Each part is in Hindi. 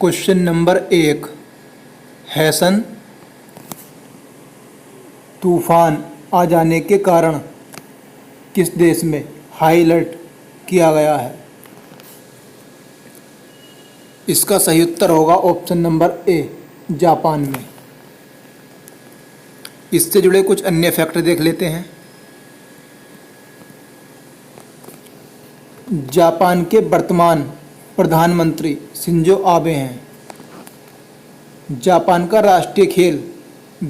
Question number 1। हैसन तूफान आ जाने के कारण किस देश में हाई अलर्ट किया गया है? इसका सही उत्तर होगा ऑप्शन नंबर ए, जापान में। इससे जुड़े कुछ अन्य फैक्टर देख लेते हैं। जापान के वर्तमान प्रधानमंत्री शिंजो आबे हैं। जापान का राष्ट्रीय खेल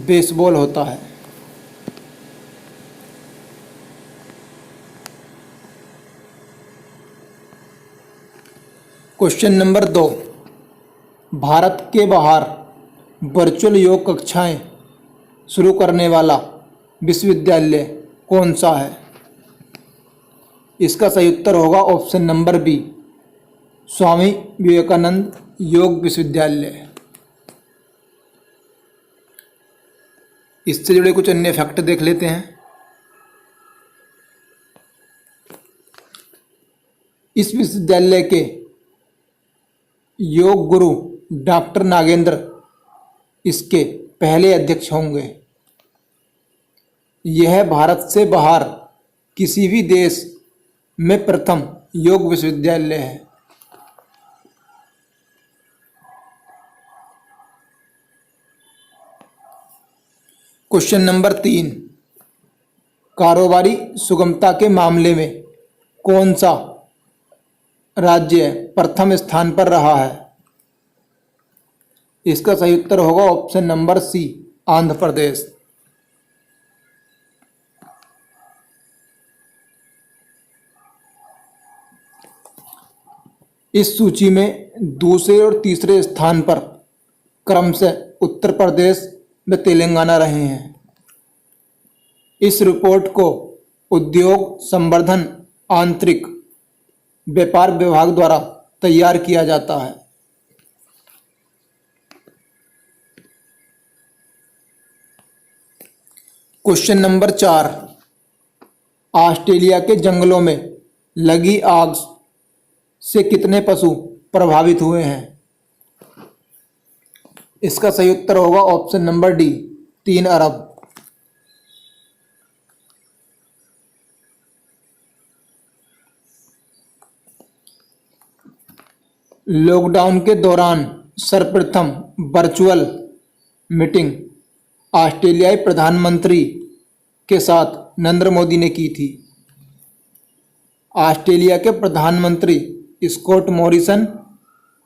बेसबॉल होता है। Question number 2। भारत के बाहर वर्चुअल योग कक्षाएं शुरू करने वाला विश्वविद्यालय कौन सा है? इसका सही उत्तर होगा option number B, Swami Vivekananda योग विश्वविद्यालय। इससे जुड़े कुछ अन्य फैक्ट देख लेते हैं। इस विश्वविद्यालय के योग गुरु डॉक्टर नागेंद्र इसके पहले अध्यक्ष होंगे। यह भारत से बाहर किसी भी देश में प्रथम योग विश्वविद्यालय है। Question number 3। कारोबारी सुगमता के मामले में कौन सा राज्य प्रथम स्थान पर रहा है? इसका सही उत्तर होगा ऑप्शन नंबर सी, आंध्र प्रदेश। इस सूची में दूसरे और तीसरे स्थान पर क्रमशः उत्तर प्रदेश व तेलंगाना रहे हैं। इस रिपोर्ट को उद्योग संवर्धन आंतरिक व्यापार विभाग द्वारा तैयार किया जाता है। Question number 4। ऑस्ट्रेलिया के जंगलों में लगी आग से कितने पशु प्रभावित हुए हैं? इसका सही उत्तर होगा ऑप्शन नंबर डी, 3 अरब। लॉकडाउन के दौरान सर्वप्रथम वर्चुअल मीटिंग ऑस्ट्रेलियाई प्रधानमंत्री के साथ नरेंद्र मोदी ने की थी। ऑस्ट्रेलिया के प्रधानमंत्री स्कॉट मॉरिसन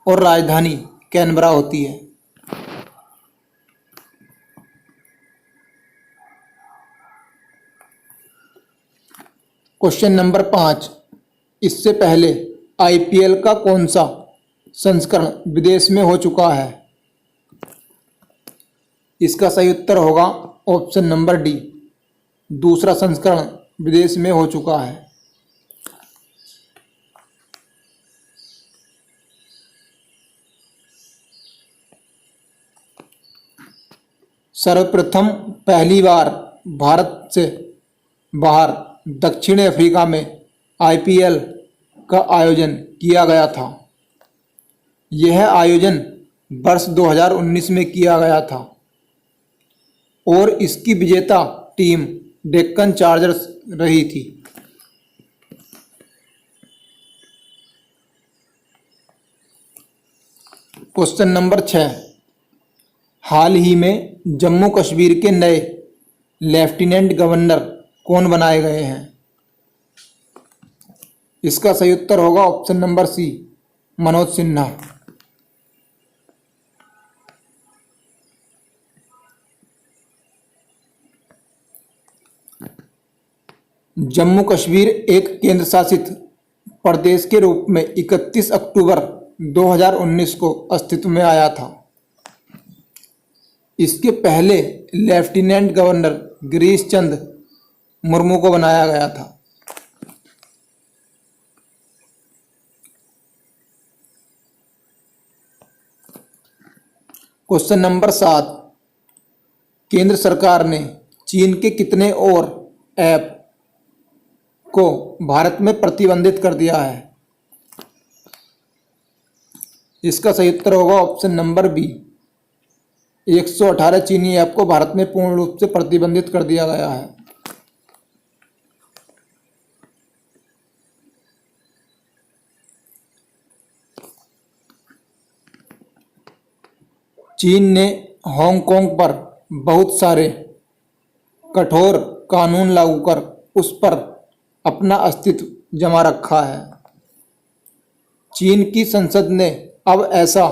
और राजधानी कैनबरा होती है। Question number 5। इससे पहले आईपीएल का कौन सा संस्करण विदेश में हो चुका है? इसका सही उत्तर होगा ऑप्शन नंबर डी, दूसरा संस्करण विदेश में हो चुका है। सर्वप्रथम पहली बार भारत से बाहर दक्षिण अफ्रीका में आईपीएल का आयोजन किया गया था। यह आयोजन वर्ष 2019 में किया गया था और इसकी विजेता टीम डेक्कन चार्जर्स रही थी। Question number 6। हाल ही में जम्मू कश्मीर के नए लेफ्टिनेंट गवर्नर कौन बनाए गए हैं? इसका सही उत्तर होगा option number C, Manoj Sinha. Jammu Kashmir एक केंद्र शासित प्रदेश के रूप में 31 अक्टूबर 2019 को अस्तित्व में आया था। इसके पहले लेफ्टिनेंट गवर्नर गिरीश चंद्र मुर्मू को बनाया गया था। Question number 7। केंद्र सरकार ने चीन के कितने और ऐप को भारत में प्रतिबंधित कर दिया है? इसका सही उत्तर होगा ऑप्शन नंबर बी। 118 चीनी ऐप को भारत में पूर्ण रूप से प्रतिबंधित कर दिया गया है। चीन ने हांगकांग पर बहुत सारे कठोर कानून लागू कर उस पर अपना अस्तित्व जमा रखा है। चीन की संसद ने अब ऐसा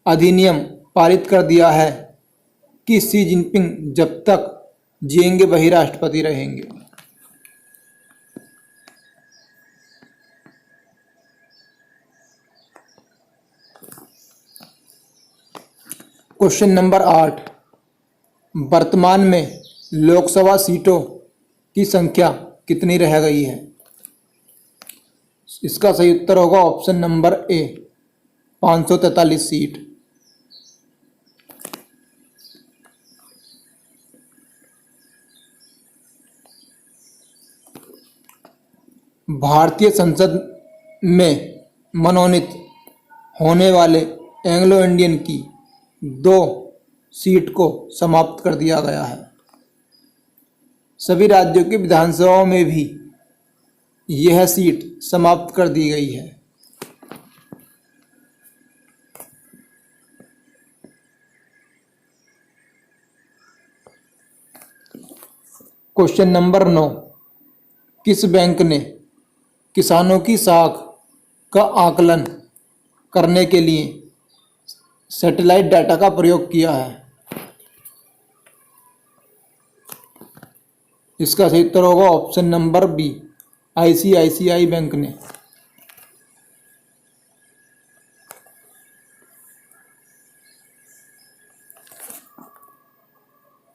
अधिनियम पारित कर दिया है कि शी जिनपिंग जब तक जिएंगे वही राष्ट्रपति रहेंगे। क्वेश्चन नंबर 8, वर्तमान में लोकसभा सीटों की संख्या कितनी रह गई है? इसका सही उत्तर होगा ऑप्शन नंबर ए, 543 सीट। भारतीय संसद में मनोनीत होने वाले एंग्लो इंडियन की 2 सीट को समाप्त कर दिया गया है। सभी राज्यों की विधानसभाओं में भी यह सीट समाप्त कर दी गई है। क्वेश्चन नंबर 9, किस बैंक ने किसानों की साख का आकलन करने के लिए सैटेलाइट डाटा का प्रयोग किया है? इसका सही उत्तर होगा option number B, ICICI bank ने।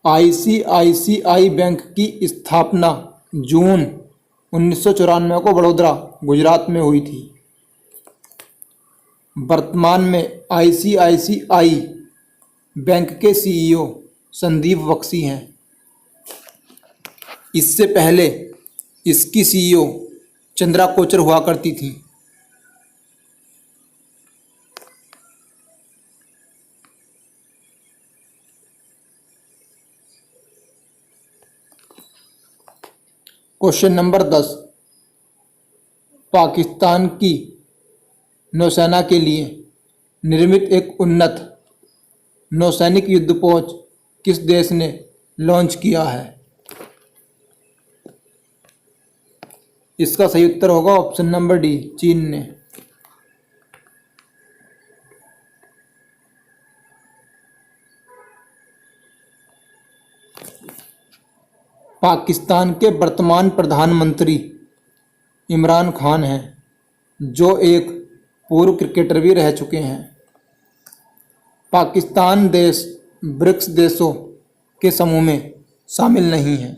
आईसीआईसीआई बैंक की स्थापना जून 1994 को वडोदरा, गुजरात में हुई थी। वर्तमान में आईसीआईसीआई बैंक के सीईओ संदीप बख्शी हैं। इससे पहले इसकी सीईओ चंद्रा कोचर हुआ करती थी। क्वेश्चन नंबर 10, पाकिस्तान की नौसेना के लिए निर्मित एक उन्नत नौसैनिक युद्धपोत किस देश ने लॉन्च किया है? इसका सही उत्तर होगा ऑप्शन नंबर डी, चीन ने। पाकिस्तान के वर्तमान प्रधानमंत्री इमरान खान हैं, जो एक पूर्व क्रिकेटर भी रह चुके हैं। पाकिस्तान देश ब्रिक्स देशों के समूह में शामिल नहीं है।